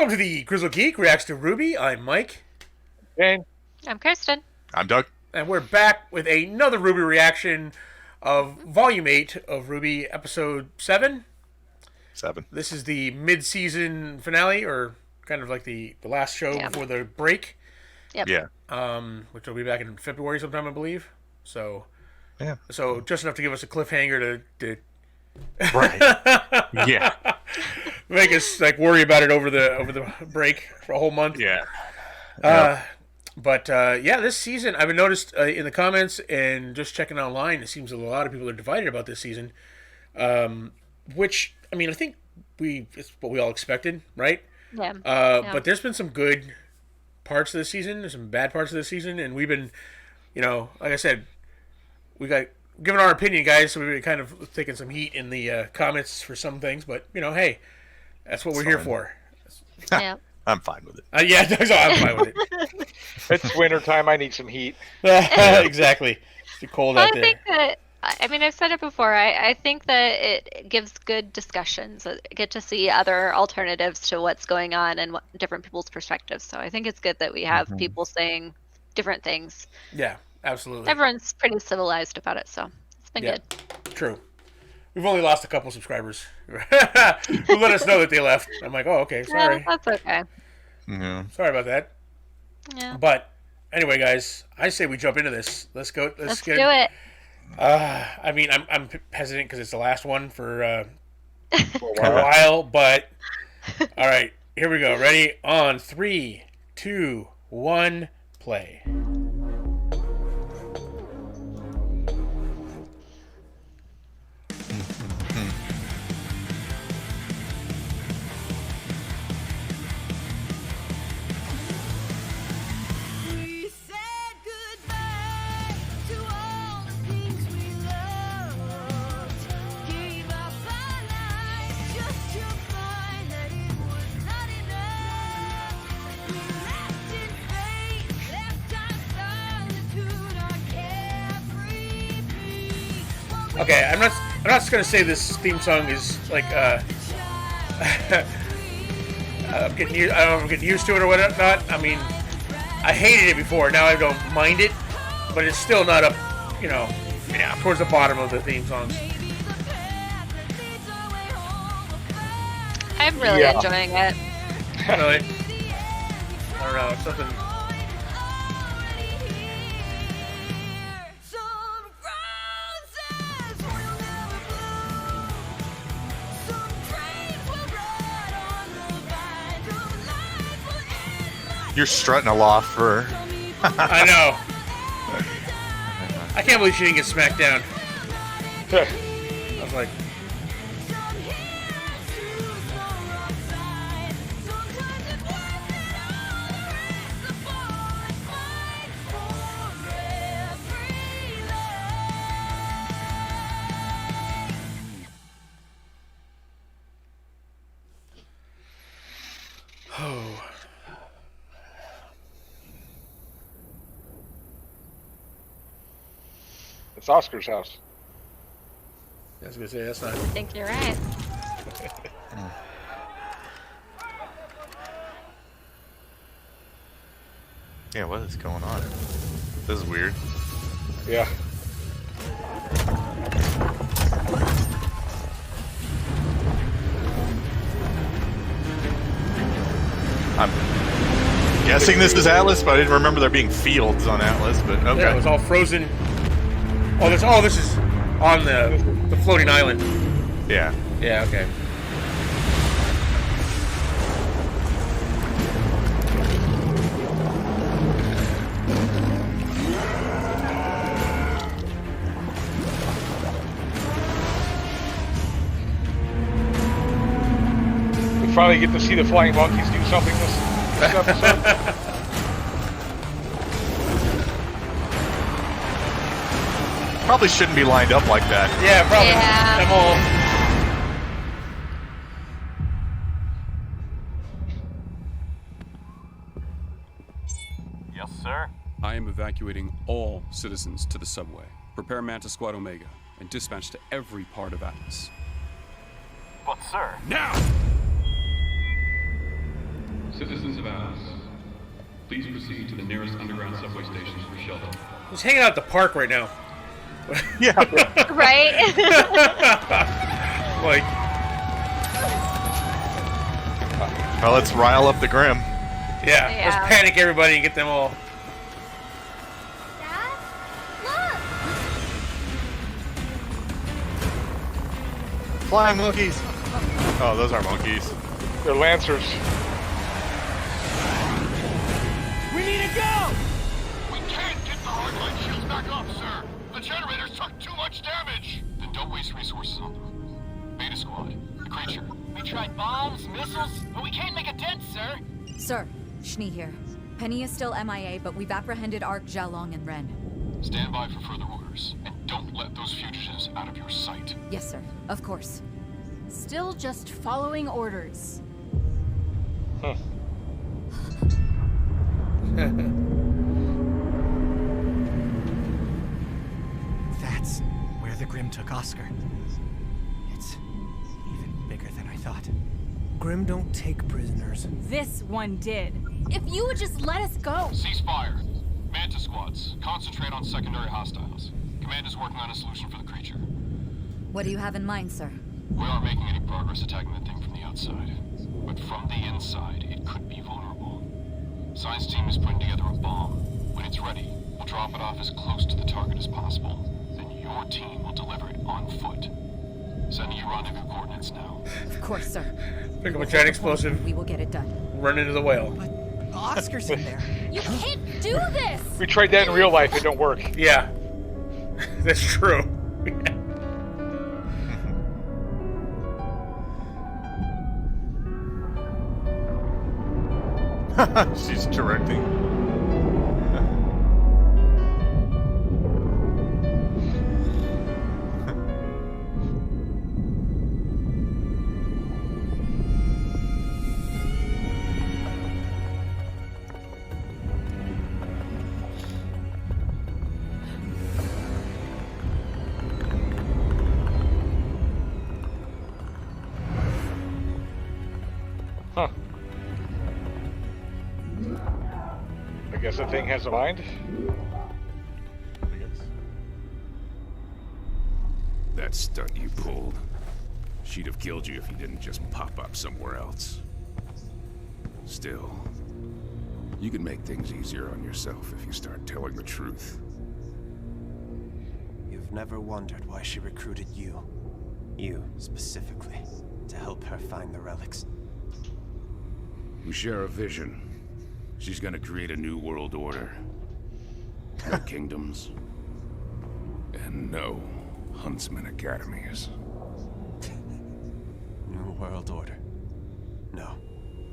Welcome to the Grizzled Geek Reacts to RWBY. I'm Mike. And I'm Kirsten. I'm Doug. And we're back with another RWBY reaction of Volume 8 of RWBY Episode 7. 7. This is the mid-season finale, or kind of like the last show before the break. Yep. Yeah. Which will be back in February sometime, I believe. So, yeah. So just enough to give us a cliffhanger to right. Yeah. Make us like worry about it over the break for a whole month. Yeah. But this season I've noticed in the comments and just checking online, it seems a lot of people are divided about this season. Which I mean, I think it's what we all expected, right? Yeah. But there's been some good parts of the season, there's some bad parts of the season, and we've been, like I said, we got given our opinion, guys. So we've been kind of taking some heat in the comments for some things, but hey, that's what we're here for. Yeah. I'm fine with it. Yeah, I'm fine with it. It's winter time. I need some heat. Exactly. It's too cold out there. I think that, I've said it before. I think that it gives good discussions. I get to see other alternatives to what's going on and different people's perspectives. So I think it's good that we have people saying different things. Yeah, absolutely. Everyone's pretty civilized about it, so it's been good. True. We've only lost a couple subscribers who let us know that they left. I'm like, oh, okay, sorry. Yeah, that's okay. Yeah. Sorry about that. Yeah. But anyway, guys, I say we jump into this. Let's go. Let's do it. I mean, I'm hesitant because it's the last one for a while, but all right, here we go. Ready? On 3, 2, 1, play. Okay, I'm not just gonna say this theme song is like I'm getting used to it or whatnot. I mean, I hated it before. Now I don't mind it, but it's still not up, towards the bottom of the theme songs. I'm really enjoying it. Really? I don't know. It's something. You're strutting aloft for. I know. I can't believe she didn't get smacked down. I was like. Oh. It's Oscar's house. I was gonna say that's not. I think you're right. Yeah, what is going on? This is weird. Yeah. I'm guessing this is Atlas, but I didn't remember there being fields on Atlas. But okay. Yeah, it was all frozen. This is on the floating island. Yeah. Yeah. Okay. We finally get to see the flying monkeys do something this episode. Probably shouldn't be lined up like that. Yeah, probably. Yeah. I'm all. Yes, sir. I am evacuating all citizens to the subway. Prepare Manta Squad Omega and dispatch to every part of Atlas. But, sir. Now! Citizens of Alice, please proceed to the nearest underground subway stations for shelter. He's hanging out at the park right now. Yeah. Right? Like, Well, let's rile up the Grimm. yeah, Yeah. let's panic everybody and get them all. Dad? Look! Flying monkeys. Oh, those are monkeys. They're lancers. We need to go! We can't get the hardline shields back up, sir. The generators took too much damage. Then don't waste resources on them. Beta Squad, the creature. We tried bombs, missiles, but we can't make a dent, sir. Sir, Schnee here. Penny is still MIA, but we've apprehended Ark, Jalong, and Ren. Stand by for further orders, and don't let those fugitives out of your sight. Yes, sir. Of course. Still just following orders. That's where the Grimm took Oscar. It's even bigger than I thought. Grimm don't take prisoners. This one did. If you would just let us go. Cease fire. Manta Squads, concentrate on secondary hostiles. Command is working on a solution for the creature. What do you have in mind, sir? We aren't making any progress attacking the thing from the outside. But from the inside, it could be vulnerable. Science team is putting together a bomb. When it's ready, we'll drop it off as close to the target as possible. Then your team will deliver it on foot. Sending you rendezvous coordinates now. Of course, sir. Pick up a giant explosive, We will get it done. run into the whale. But Oscar's in there. You can't do this! We tried that in real life. It don't work. Yeah, that's true. She's directing. Huh. I guess that thing has a mind. That stunt you pulled, she'd have killed you if you didn't just pop up somewhere else. Still, you can make things easier on yourself if you start telling the truth. You've never wondered why she recruited you. You, specifically, to help her find the relics. We share a vision. She's gonna create a new world order. No kingdoms. And no Huntsman Academies. New World Order. No.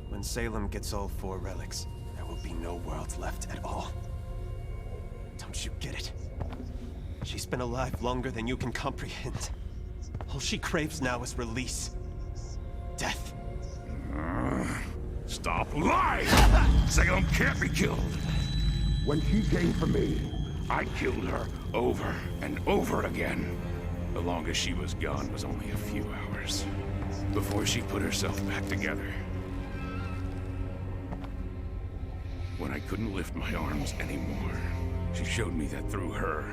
When Salem gets all 4 relics, there will be no worlds left at all. Don't you get it? She's been alive longer than you can comprehend. All she craves now is release. Death. Stop lying! Salem can't be killed! When she came for me, I killed her over and over again. The longest she was gone was only a few hours. Before she put herself back together. When I couldn't lift my arms anymore, she showed me that through her,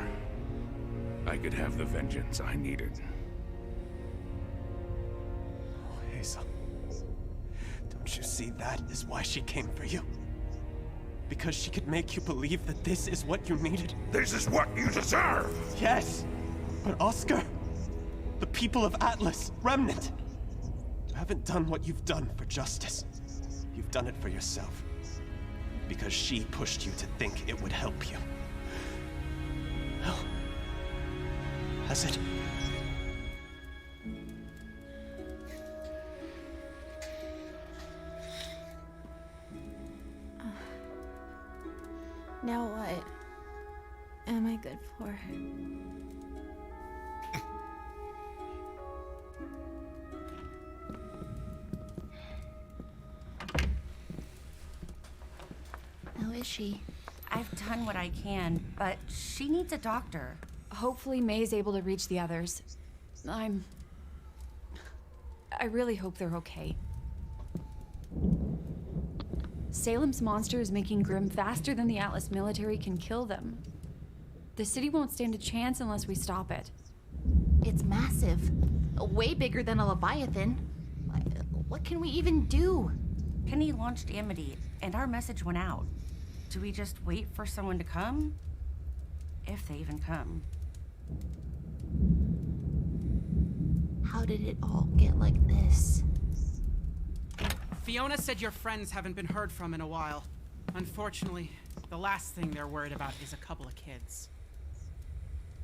I could have the vengeance I needed. Oh, Hazel. Don't you see that is why she came for you? Because she could make you believe that this is what you needed? This is what you deserve! Yes! But Oscar, the people of Atlas, Remnant, you haven't done what you've done for justice. You've done it for yourself. Because she pushed you to think it would help you. Well, has it? Now what am I good for? How is she? I've done what I can, but she needs a doctor. Hopefully May's able to reach the others. I really hope they're okay. Salem's monster is making Grimm faster than the Atlas military can kill them. The city won't stand a chance unless we stop it. It's massive. Way bigger than a Leviathan. What can we even do? Penny launched Amity, and our message went out. Do we just wait for someone to come? If they even come. How did it all get like this? Fiona said your friends haven't been heard from in a while. Unfortunately, the last thing they're worried about is a couple of kids.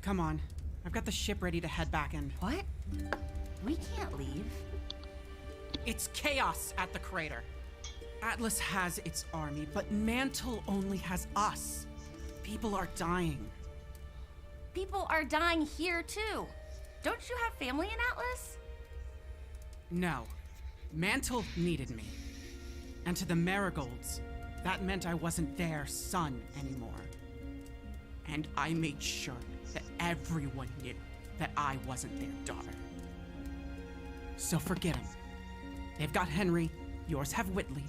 Come on. I've got the ship ready to head back in. What? We can't leave. It's chaos at the crater. Atlas has its army, but Mantle only has us. People are dying. People are dying here, too. Don't you have family in Atlas? No. Mantle needed me. And to the Marigolds, that meant I wasn't their son anymore. And I made sure that everyone knew that I wasn't their daughter. So forget them. They've got Henry, yours have Whitley.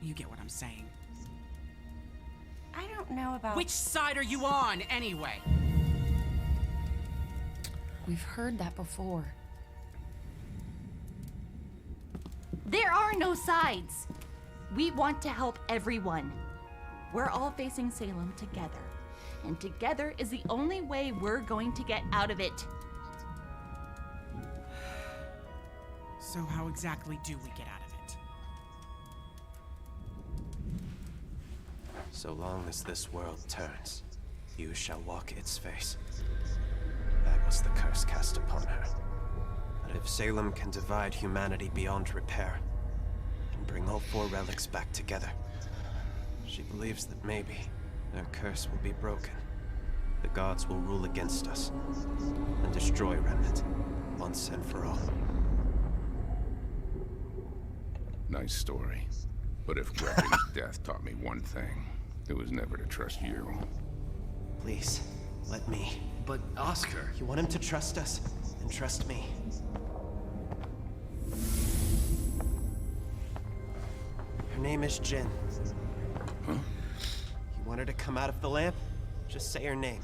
You get what I'm saying. I don't know about... Which side are you on, anyway? We've heard that before. There are no sides. We want to help everyone. We're all facing Salem together. And together is the only way we're going to get out of it. So how exactly do we get out of it? So long as this world turns, you shall walk its face. That was the curse cast upon her. But if Salem can divide humanity beyond repair, and bring all 4 relics back together, she believes that maybe their curse will be broken. The gods will rule against us, and destroy Remnant, once and for all. Nice story. But if Gretchen's death taught me one thing, it was never to trust you. Please, let me. But Oscar... You want him to trust us, and trust me. Her name is Jin. Huh? You want her to come out of the lamp? Just say her name.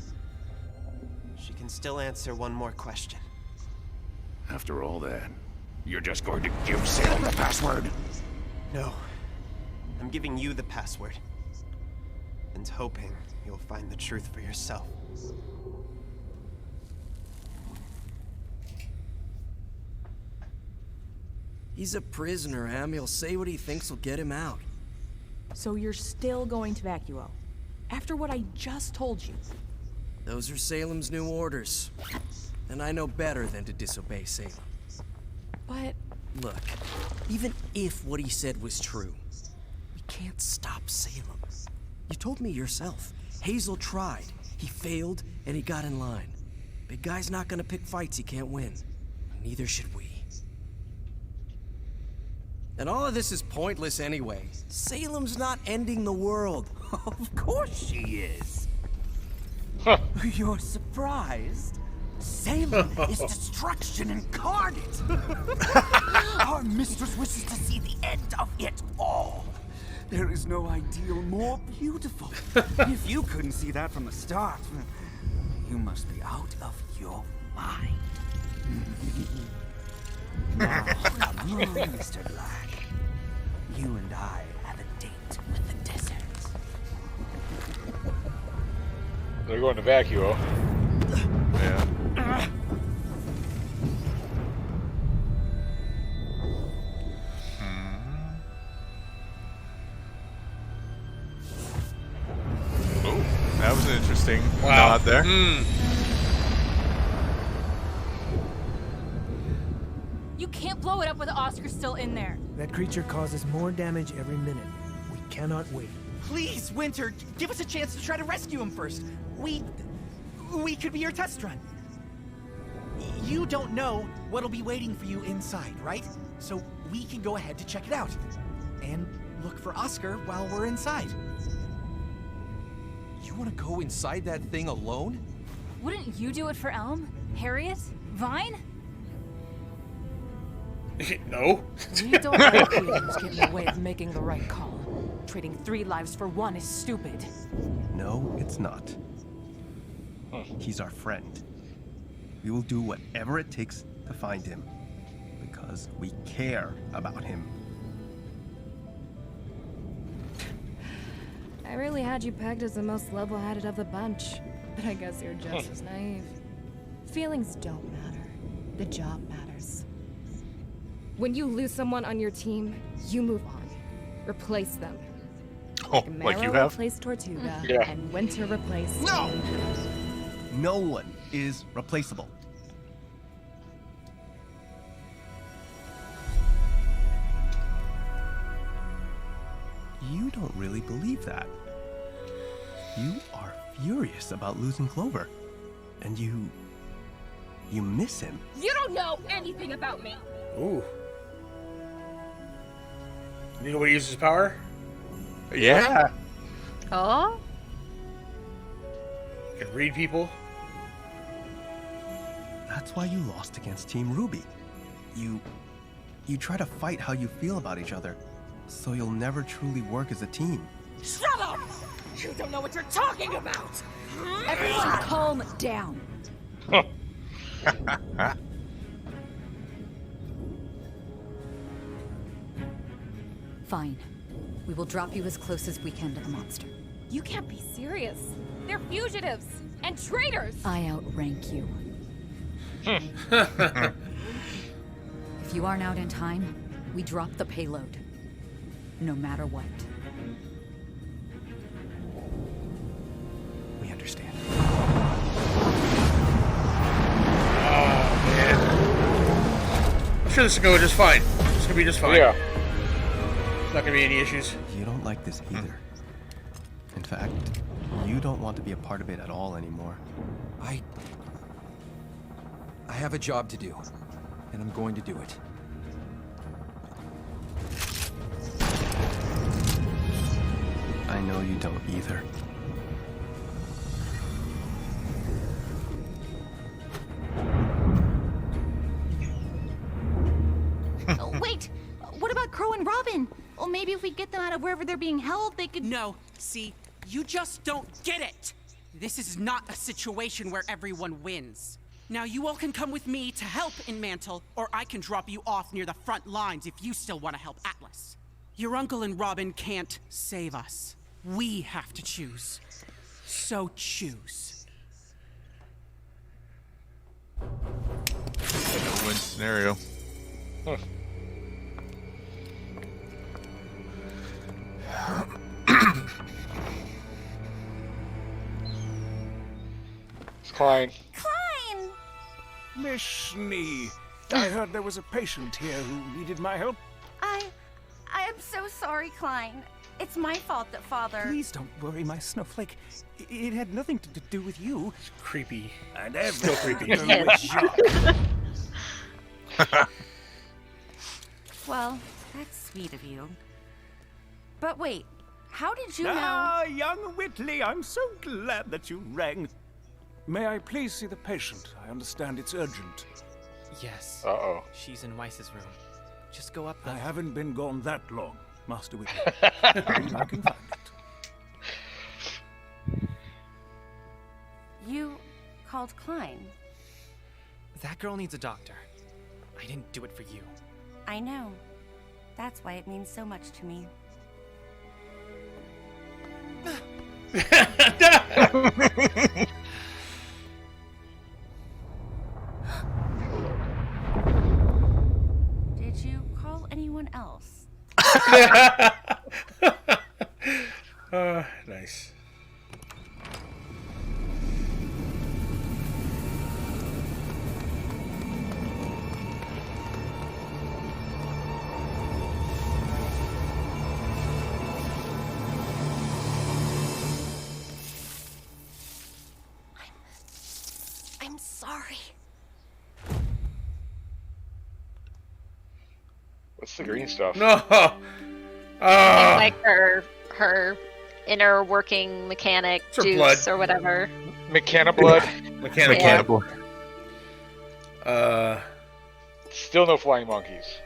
She can still answer one more question. After all that, you're just going to give Salem the password? No. I'm giving you the password. And hoping you'll find the truth for yourself. He's a prisoner, Em. He'll say what he thinks will get him out. So you're still going to Vacuo? After what I just told you? Those are Salem's new orders. And I know better than to disobey Salem. But... Look, even if what he said was true, we can't stop Salem. You told me yourself. Hazel tried. He failed, and he got in line. Big guy's not gonna pick fights he can't win. Neither should we. And all of this is pointless anyway. Salem's not ending the world. Of course she is. You're surprised? Salem is destruction incarnate. Our mistress wishes to see the end of it all. There is no ideal more beautiful. If you couldn't see that from the start, you must be out of your mind. Now, come on, Mr. Black. You and I have a date with the desert. They're going to Vacuo. Yeah. Oh, that was an interesting Wow. nod there. You can't blow it up with Oscar still in there. That creature causes more damage every minute. We cannot wait. Please, Winter, give us a chance to try to rescue him first. We could be your test run. You don't know what'll be waiting for you inside, right? So we can go ahead to check it out. And look for Oscar while we're inside. You want to go inside that thing alone? Wouldn't you do it for Elm? Harriet? Vine? No. We don't let feelings get in the way of making the right call. Trading 3 lives for 1 is stupid. No, it's not. He's our friend. We will do whatever it takes to find him. Because we care about him. I really had you pegged as the most level-headed of the bunch, but I guess you're just as naive. Feelings don't matter. The job matters. When you lose someone on your team, you move on. Replace them. Oh, like you have? Replace Tortuga, Yeah. and Winter replace... No! No one is replaceable. You don't really believe that. You are furious about losing Clover. And you miss him. You don't know anything about me! Ooh. You know what he uses his power? Yeah. Oh? Can read people. That's why you lost against Team RWBY. You try to fight how you feel about each other, so you'll never truly work as a team. Shut up! You don't know what you're talking about! Everyone calm down. Fine. We will drop you as close as we can to the monster. You can't be serious. They're fugitives and traitors! I outrank you. If you aren't out in time, we drop the payload. No matter what. We understand. Oh, man. I'm sure this will go just fine. It's gonna be just fine. Yeah. There's not gonna be any issues. You don't like this either. In fact, you don't want to be a part of it at all anymore. I have a job to do, and I'm going to do it. I know you don't either. Oh, wait! What about Crow and Robin? Well, maybe if we get them out of wherever they're being held, they could... No, see, you just don't get it. This is not a situation where everyone wins. Now you all can come with me to help in Mantle, or I can drop you off near the front lines if you still want to help Atlas. Your uncle and Robin can't save us. We have to choose. So choose. No-win scenario. It's Klein. Klein! Miss Schnee, I heard there was a patient here who needed my help. I am so sorry, Klein. It's my fault that Father... Please don't worry, my snowflake. It had nothing to do with you. It's creepy. And Still creepy. Well, that's sweet of you. But wait, how did you know... Ah, young Whitley, I'm so glad that you rang. May I please see the patient? I understand it's urgent. Yes. Uh-oh. She's in Weiss's room. Just go up I the... haven't been gone that long, Master Whitley. I can find it. You called Klein. That girl needs a doctor. I didn't do it for you. I know. That's why it means so much to me. Did you call anyone else? Nice. I'm sorry. What's the green stuff? No. Like her inner working mechanic her juice blood. or whatever. Mechana blood. Mechanic blood. Still no flying monkeys.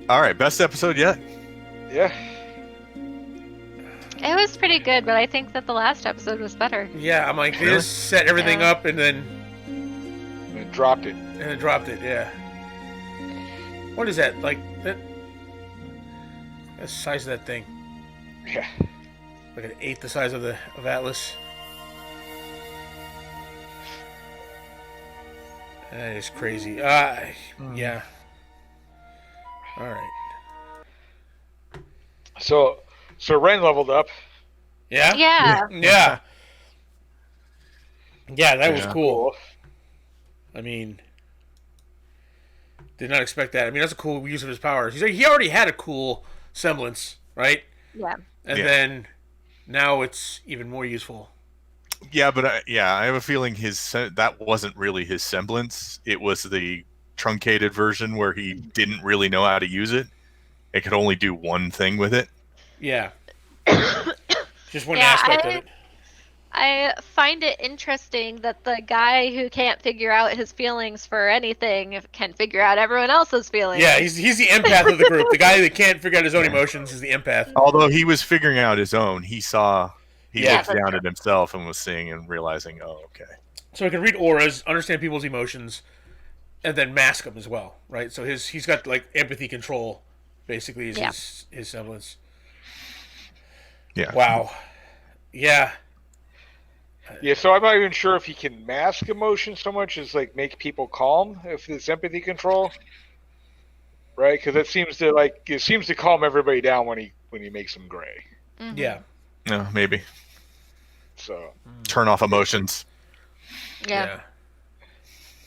All right, best episode yet? Yeah. It was pretty good, but I think that the last episode was better. Yeah, I'm like, they just set everything up and then dropped it. And then dropped it, yeah. What is that? Like that? That's the size of that thing. Yeah. Like an eighth the size of Atlas. That is crazy. Yeah. All right. So Ren leveled up. Yeah? Yeah. Yeah. Yeah, that was Yeah. cool. I mean, did not expect that. I mean, that's a cool use of his powers. He already had a cool semblance, right? Yeah. And Yeah. then now it's even more useful. Yeah, but I have a feeling that wasn't really his semblance. It was the truncated version where he didn't really know how to use it. It could only do one thing with it. Yeah. Just one aspect of it. I find it interesting that the guy who can't figure out his feelings for anything can figure out everyone else's feelings. Yeah, he's the empath of the group. The guy that can't figure out his own emotions is the empath. Although he was figuring out his own, he Yeah. looked down at himself and was seeing and realizing, oh, okay. So he can read auras, understand people's emotions, and then mask them as well, right? So he's got like empathy control, basically, is his semblance. Yeah. Wow. Yeah. Yeah, so I'm not even sure if he can mask emotions so much as like make people calm if it's empathy control, right? Because it seems to calm everybody down when he makes them gray. Mm-hmm. Yeah. No, maybe. So turn off emotions. Yeah.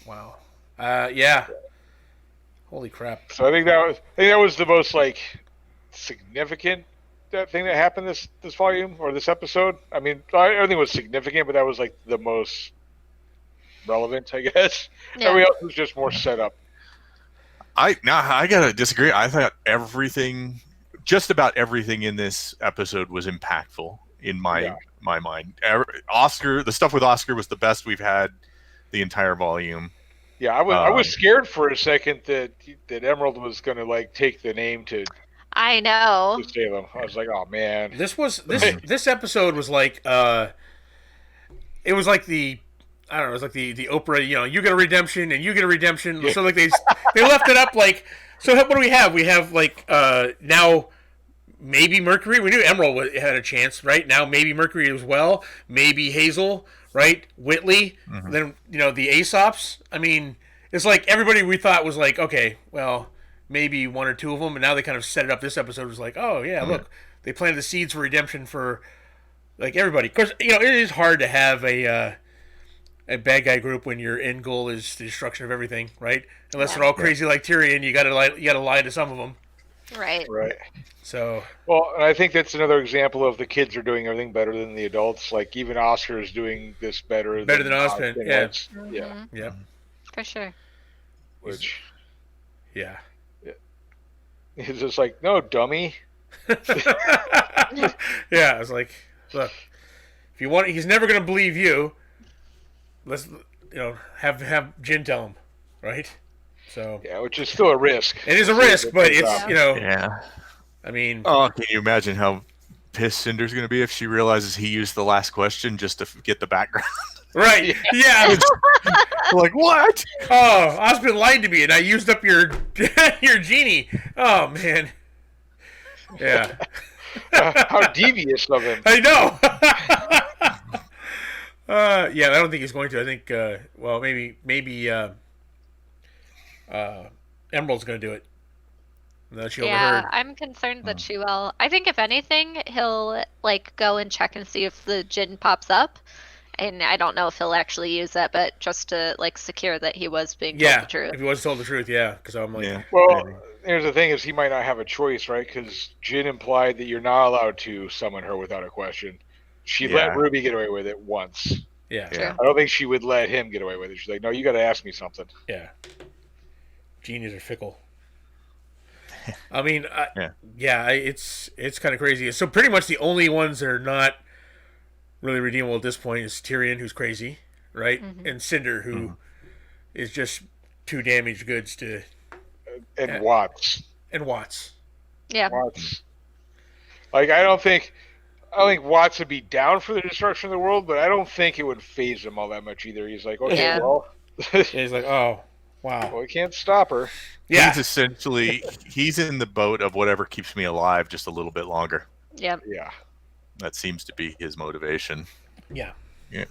Wow. Yeah. Holy crap. So I think that was the most like significant thing that happened this volume or this episode. I mean, everything was significant, but that was like the most relevant, I guess. Yeah. Everybody else was just more set up. I gotta disagree. I thought just about everything in this episode was impactful in my mind. Oscar, the stuff with Oscar was the best we've had the entire volume. Yeah, I was scared for a second that Emerald was going to like take the name to I know. Salem. I was like, oh man. This episode was like it was like the Oprah, you get a redemption and you get a redemption. So like they left it up like, so what do we have? We have like now maybe Mercury. We knew Emerald had a chance, right? Now maybe Mercury as well. Maybe Hazel, right? Whitley. Mm-hmm. Then the Aesops. I mean, it's like everybody we thought was like, okay, well, maybe one or two of them, and now they kind of set it up. This episode was like, oh yeah, look, they planted the seeds for redemption for like everybody. Of course, it is hard to have a bad guy group when your end goal is the destruction of everything, right? Unless they're all crazy like Tyrion, you gotta lie to some of them. Right. So. Well, and I think that's another example of the kids are doing everything better than the adults. Like even Oscar is doing this better than Ozpin. Yeah. was. Yeah. Yeah. For sure. Which. Yeah. He's just like, no, dummy. Yeah, I was like, look, if you want, he's never gonna believe you. Let's, have Jin tell him, right? So yeah, which is still a risk. It is a risk, but it's Yeah. I mean, oh, can you imagine how pissed Cinder's going to be if she realizes he used the last question just to get the background? Right? Yeah. Like what? Oh, Osmond lied to me, and I used up your genie. Oh man. Yeah. How devious of him. I know. Yeah, I don't think he's going to. I think, maybe Emerald's going to do it. That she overheard. I'm concerned that she will. I think if anything, he'll like go and check and see if the Jinn pops up. And I don't know if he'll actually use that, but just to like secure that he was being told the truth. If he was told the truth, because I'm like, well, here's the thing: is he might not have a choice, right? Because Jin implied that you're not allowed to summon her without a question. She let Ruby get away with it once. Yeah. I don't think she would let him get away with it. She's like, no, you got to ask me something. Yeah. Genies are fickle. I mean, it's kind of crazy. So pretty much the only ones that are not really redeemable at this point is Tyrion, who's crazy, right? Mm-hmm. And Cinder, who is just too damaged goods to... And Watts. and Watts. Yeah. Watts. Like, I don't think Watts would be down for the destruction of the world, but I don't think it would phase him all that much either. He's like, okay, Yeah. well. He's like, oh, wow. Well, we can't stop her. Yeah. He's essentially, he's in the boat of whatever keeps me alive just a little bit longer. Yep. Yeah. That seems to be his motivation. Yeah. Yeah.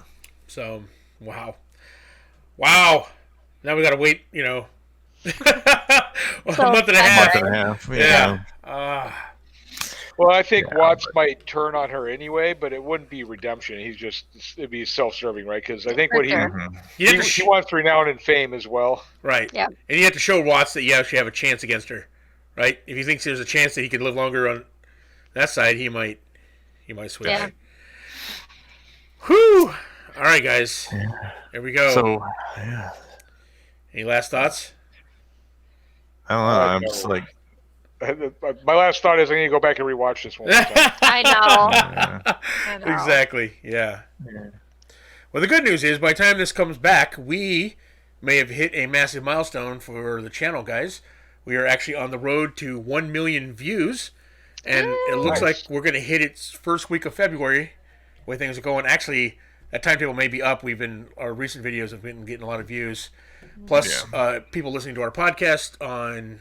So, wow. Wow. Now we got to wait, you know, a month and a half. Month and a half. Yeah. Well, I think Watts might turn on her anyway, but it wouldn't be redemption. It'd be self-serving, right? Because I think what he wants renown and fame as well. Right. Yeah. And you have to show Watts that you actually have a chance against her, right? If he thinks there's a chance that he could live longer on that side, he might switch. Yeah. Whew. All right, guys. Here we go. So, yeah. Any last thoughts? I don't know. I'm just like, my last thought is I need to go back and rewatch this one more time. I know. Exactly. Yeah. Well, the good news is by the time this comes back, we may have hit a massive milestone for the channel, guys. We are actually on the road to 1 million views, and it looks like we're going to hit its first week of February, the way things are going. Actually, that timetable may be up. Our recent videos have been getting a lot of views. Plus, people listening to our podcast on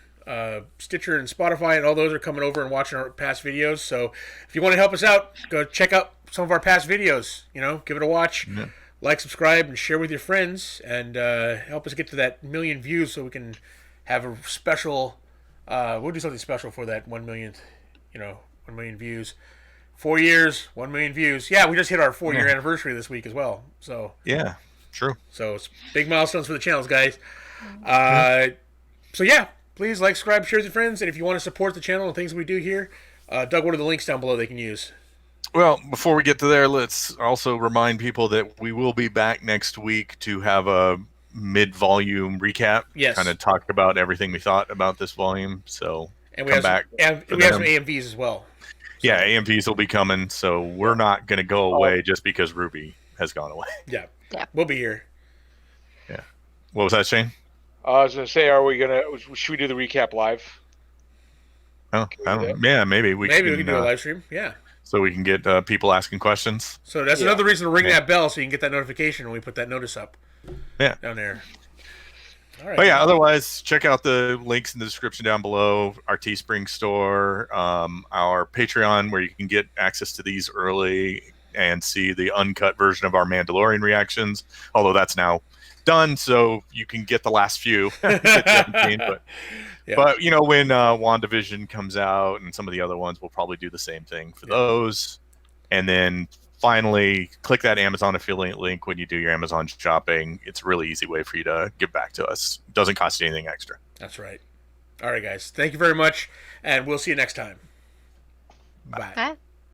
Stitcher and Spotify and all those are coming over and watching our past videos. So if you want to help us out, go check out some of our past videos. You know, give it a watch, like, subscribe, and share with your friends, and help us get to that 1 million views so we can have a special. We'll do something special for that 1 millionth. 1 million views. 4 years, 1 million views. Yeah, we just hit our 4-year anniversary this week as well. So yeah, true. So it's big milestones for the channels, guys. So yeah, please like, subscribe, share with your friends, and if you want to support the channel and things we do here, Doug, what are the links down below they can use? Well, before we get to there, let's also remind people that we will be back next week to have a mid-volume recap. Yes. Kind of talk about everything we thought about this volume. So and we come have back. We have some AMVs as well. Yeah, AMVs will be coming, so we're not going to go away just because RWBY has gone away. Yeah. We'll be here. Yeah. What was that, Shane? I was going to say, should we do the recap live? Oh, I don't know. Yeah, maybe we can do a live stream. Yeah. So we can get people asking questions. So that's another reason to ring that bell so you can get that notification when we put that notice up. Yeah. Down there. All right. But yeah, otherwise, check out the links in the description down below. Our Teespring store, our Patreon, where you can get access to these early and see the uncut version of our Mandalorian reactions. Although that's now done, so you can get the last few. But you know, when WandaVision comes out and some of the other ones, we'll probably do the same thing for those. And then finally, click that Amazon affiliate link when you do your Amazon shopping. It's a really easy way for you to give back to us. It doesn't cost you anything extra. That's right. All right, guys. Thank you very much, and we'll see you next time. Bye. Bye.